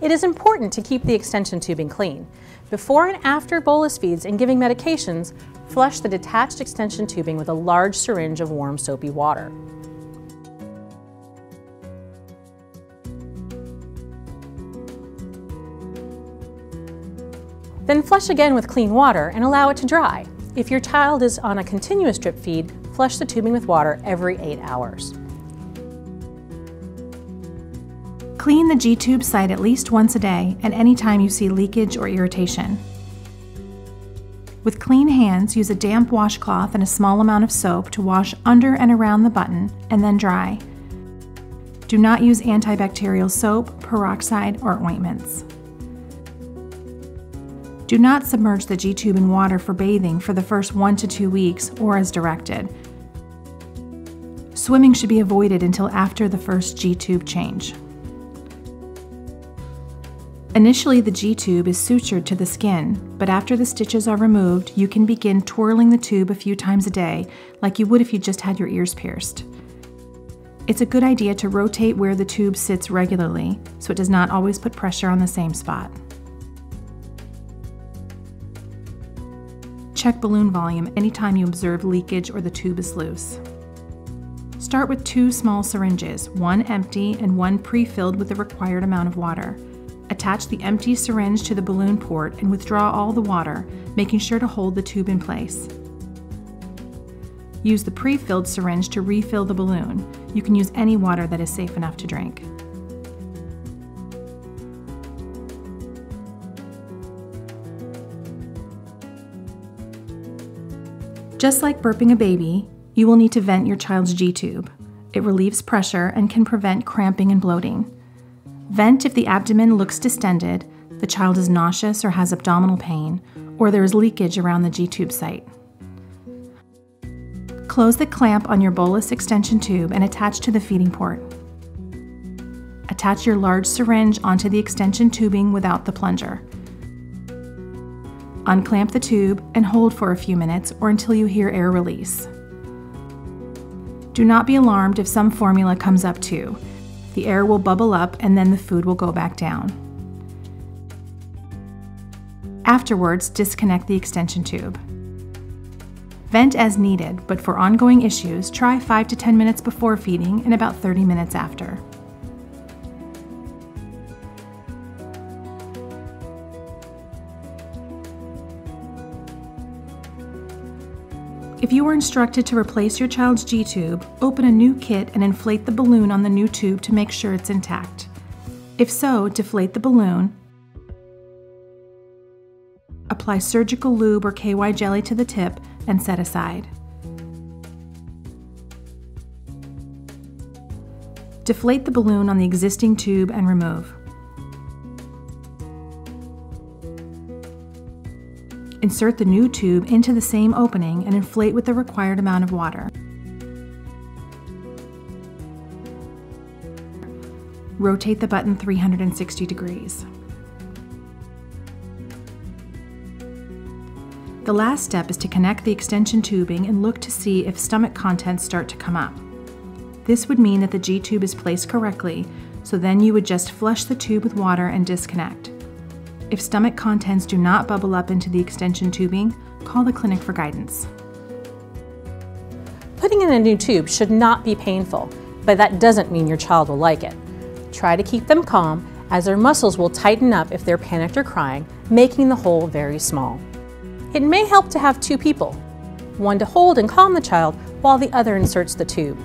It is important to keep the extension tubing clean. Before and after bolus feeds and giving medications, flush the detached extension tubing with a large syringe of warm soapy water. Then flush again with clean water and allow it to dry. If your child is on a continuous drip feed, flush the tubing with water every 8 hours. Clean the GTube site at least once a day and anytime you see leakage or irritation. With clean hands, use a damp washcloth and a small amount of soap to wash under and around the button and then dry. Do not use antibacterial soap, peroxide, or ointments. Do not submerge the GTube in water for bathing for the first 1 to 2 weeks or as directed. Swimming should be avoided until after the first GTube change. Initially, the GTube is sutured to the skin, but after the stitches are removed, you can begin twirling the tube a few times a day, like you would if you just had your ears pierced. It's a good idea to rotate where the tube sits regularly, so it does not always put pressure on the same spot. Check balloon volume anytime you observe leakage or the tube is loose. Start with 2 small syringes, one empty and one pre-filled with the required amount of water. Attach the empty syringe to the balloon port and withdraw all the water, making sure to hold the tube in place. Use the pre-filled syringe to refill the balloon. You can use any water that is safe enough to drink. Just like burping a baby, you will need to vent your child's GTube. It relieves pressure and can prevent cramping and bloating. Vent if the abdomen looks distended, the child is nauseous or has abdominal pain, or there is leakage around the GTube site. Close the clamp on your bolus extension tube and attach to the feeding port. Attach your large syringe onto the extension tubing without the plunger. Unclamp the tube and hold for a few minutes or until you hear air release. Do not be alarmed if some formula comes up too. The air will bubble up and then the food will go back down. Afterwards, disconnect the extension tube. Vent as needed, but for ongoing issues, try 5 to 10 minutes before feeding and about 30 minutes after. If you were instructed to replace your child's GTube, open a new kit and inflate the balloon on the new tube to make sure it's intact. If so, deflate the balloon, apply surgical lube or KY jelly to the tip, and set aside. Deflate the balloon on the existing tube and remove. Insert the new tube into the same opening and inflate with the required amount of water. Rotate the button 360 degrees. The last step is to connect the extension tubing and look to see if stomach contents start to come up. This would mean that the GTube is placed correctly, so then you would just flush the tube with water and disconnect. If stomach contents do not bubble up into the extension tubing, call the clinic for guidance. Putting in a new tube should not be painful, but that doesn't mean your child will like it. Try to keep them calm, as their muscles will tighten up if they're panicked or crying, making the hole very small. It may help to have 2 people, one to hold and calm the child while the other inserts the tube.